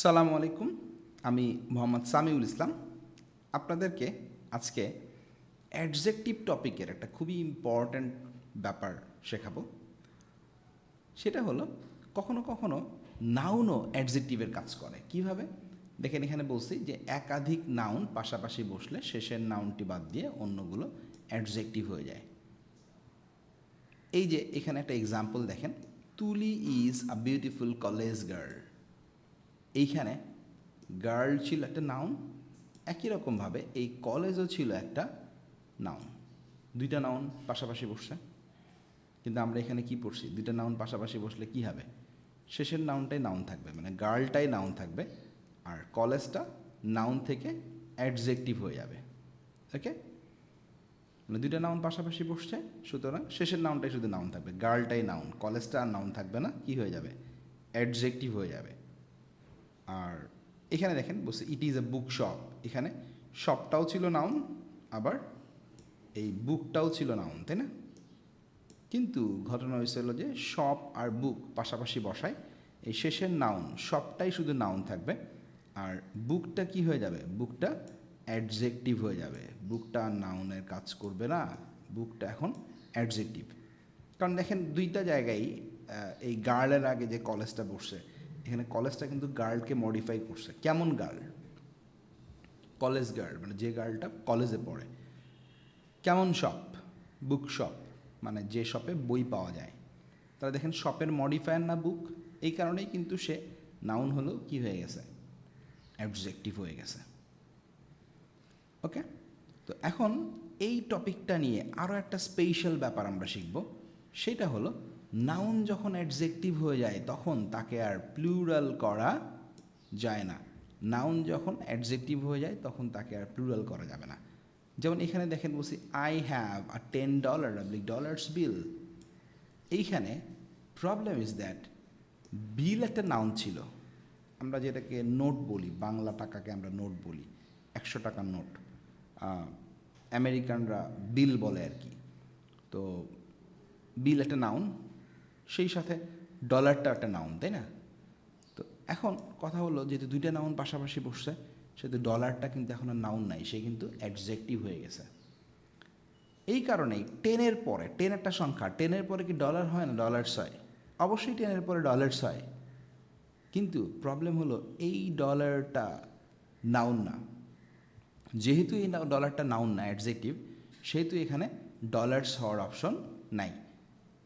সালামু আলাইকুম। আমি মোহাম্মদ সামিউল ইসলাম আপনাদেরকে আজকে অ্যাডজেক্টিভ টপিকের একটা খুবই ইম্পর্ট্যান্ট ব্যাপার শেখাবো। সেটা হলো কখনো কখনো নাউনও অ্যাডজেক্টিভের কাজ করে। কিভাবে দেখেন, এখানে বলছি যে একাধিক নাউন পাশাপাশি বসলে শেষের নাউনটি বাদ দিয়ে অন্যগুলো অ্যাডজেক্টিভ হয়ে যায়। এই যে এখানে একটা এক্সাম্পল দেখেন, তুলি is a beautiful college girl. এইখানে গার্ল ছিল একটা নাউন, একই রকমভাবে এই কলেজও ছিল একটা নাউন। দুইটা নাউন পাশাপাশি বসছে, কিন্তু আমরা এখানে কি পড়ছি, দুইটা নাউন পাশাপাশি বসলে কি হবে, শেষের নাউনটাই নাউন থাকবে, মানে গার্লটাই নাউন থাকবে, আর কলেজটা নাউন থেকে অ্যাডজেক্টিভ হয়ে যাবে। ওকে, মানে দুইটা নাউন পাশাপাশি বসছে, সুতরাং শেষের নাউনটাই শুধু নাউন থাকবে, গার্লটাই নাউন, কলেজটা আর নাউন থাকবে না, কি হয়ে যাবে, অ্যাডজেক্টিভ হয়ে যাবে। আর এখানে দেখেন বলছে it is a book shop, এখানে শপটাও ছিল নাউন, আবার এই বুকটাও ছিল নাউন, তাই না? কিন্তু ঘটনা হয়েছিল যে শপ আর বুক পাশাপাশি বসায়, এই শেষের নাউন শপটাই শুধু নাউন থাকবে, আর বুকটা কি হয়ে যাবে, বুকটা অ্যাডজেক্টিভ হয়ে যাবে। বুকটা নাউনের কাজ করবে না, বুকটা এখন অ্যাডজেক্টিভ। কারণ দেখেন দুইটা জায়গায় এই গার্লের আগে যে কলেজটা বসছে, এখানে কলেজটা কিন্তু গার্লকে মডিফাই করছে। কেমন গার্ল? কলেজ গার্ল, মানে যে গার্লটা কলেজে পড়ে। কেমন শপ? বুক শপ, মানে যে শপে বই পাওয়া যায়। তাহলে দেখেন শপের মডিফায়ার না বুক, এই কারণেই কিন্তু সে নাউন হলো কি হয়ে গেছে, অ্যাডজেক্টিভ হয়ে গেছে। ওকে, তো এখন এই টপিকটা নিয়ে আরও একটা স্পেশাল ব্যাপার আমরা শিখব। সেটা হলো নাউন যখন অ্যাডজেক্টিভ হয়ে যায় তখন তাকে আর প্লুরাল করা যায় না। নাউন যখন অ্যাডজেক্টিভ হয়ে যায় তখন তাকে আর প্লুরাল করা যাবে না। যেমন এখানে দেখেন বলছি আই হ্যাভ আ $10 বিল। এইখানে প্রবলেম ইজ দ্যাট বিল একটা নাউন ছিল, আমরা যেটাকে নোট বলি, বাংলা টাকাকে আমরা নোট বলি, 100 টাকার নোট, আমেরিকানরা বিল বলে আর কি। তো বিল একটা নাউন, সেই সাথে ডলারটা একটা নাউন, তাই না? তো এখন কথা হলো যেহেতু দুইটা নাউন পাশাপাশি বসছে, সেহেতু ডলারটা কিন্তু এখন আর নাউন নাই, সে কিন্তু অ্যাডজেক্টিভ হয়ে গেছে। এই কারণেই 10-এর পরে, 10 একটা সংখ্যা, 10-এর পরে কি ডলার হয় না, ডলার্স হয়? অবশ্যই 10-এর পরে ডলার্স হয়, কিন্তু প্রবলেম হলো এই ডলারটা নাউন না। যেহেতু এই ডলারটা নাউন না, অ্যাডজেক্টিভ, সেহেতু এখানে ডলার্স হওয়ার অপশন নাই।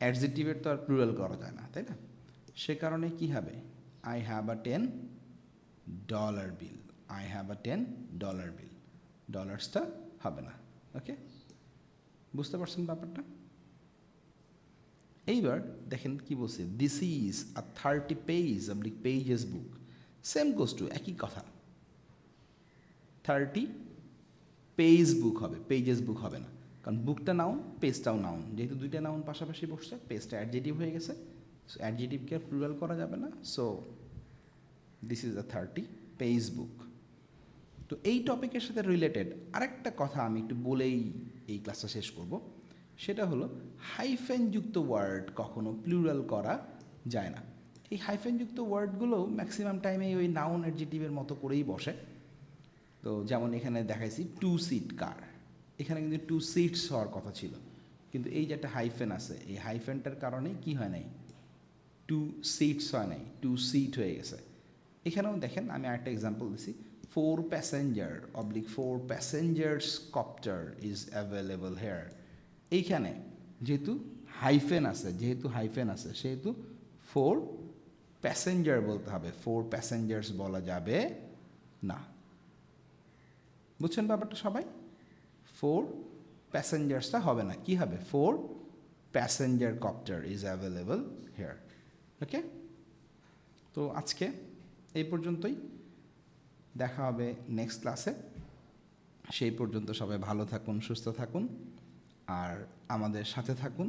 অ্যাডজেক্টিভের তো আর প্লুরাল করা যায় না, তাই না? সে কারণে কী হবে, I have a $10 bill, I have a $10 বিল, ডলার্সটা হবে না। ওকে, বুঝতে পারছেন ব্যাপারটা? এইবার দেখেন কি বলছে, this is a 30 pages book. Same goes to, একই কথা, 30 পেজ বুক হবে, পেজেস বুক হবে না, কারণ বুকটা নাউন, পেজটাও নাউন, যেহেতু দুইটা নাউন পাশাপাশি বসছে, পেজটা অ্যাডজেটিভ হয়ে গেছে, সো অ্যাডজেটিভকে আর প্লুরাল করা যাবে না, so this is a 30 page book. তো এই টপিকের সাথে রিলেটেড আরেকটা কথা আমি একটু বলেই এই ক্লাসটা শেষ করব। সেটা হলো হাইফেনযুক্ত ওয়ার্ড কখনো প্লুরাল করা যায় না। এই হাইফেনযুক্ত ওয়ার্ডগুলো ম্যাক্সিমাম টাইমে ওই নাউন অ্যাডজেটিভের মতো করেই বসে। তো যেমন এখানে দেখাইছি 2 সিট কার, এখানে কিন্তু 2 সিটস হওয়ার কথা ছিল, কিন্তু এই যে একটা হাইফেন আছে, এই হাইফেনটার কারণে কি হয় নাই, 2 সিটস হয় নাই, 2 সিট হয়ে গেছে। এখানেও দেখেন আমি আরেকটা এক্সাম্পল দিছি, 4 passengers copter is available hair. এইখানে যেহেতু হাইফেন আছে সেহেতু 4 প্যাসেঞ্জার বলতে হবে, 4 প্যাসেঞ্জার্স বলা যাবে না। বুঝছেন ব্যাপারটা সবাই? 4 প্যাসেঞ্জার্সটা হবে না, কি হবে, 4 passenger copter is available here. Okay, তো আজকে এই পর্যন্তই, দেখা হবে নেক্সট ক্লাসে। সেই পর্যন্ত সবাই ভালো থাকুন, সুস্থ থাকুন, আর আমাদের সাথে থাকুন।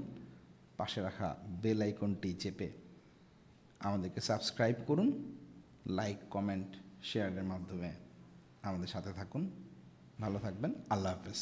পাশে রাখা বেল আইকনটি চেপে আমাদেরকে সাবস্ক্রাইব করুন, লাইক, কমেন্ট, শেয়ারের মাধ্যমে আমাদের সাথে থাকুন। ভালো থাকবেন, আল্লাহ হাফেজ।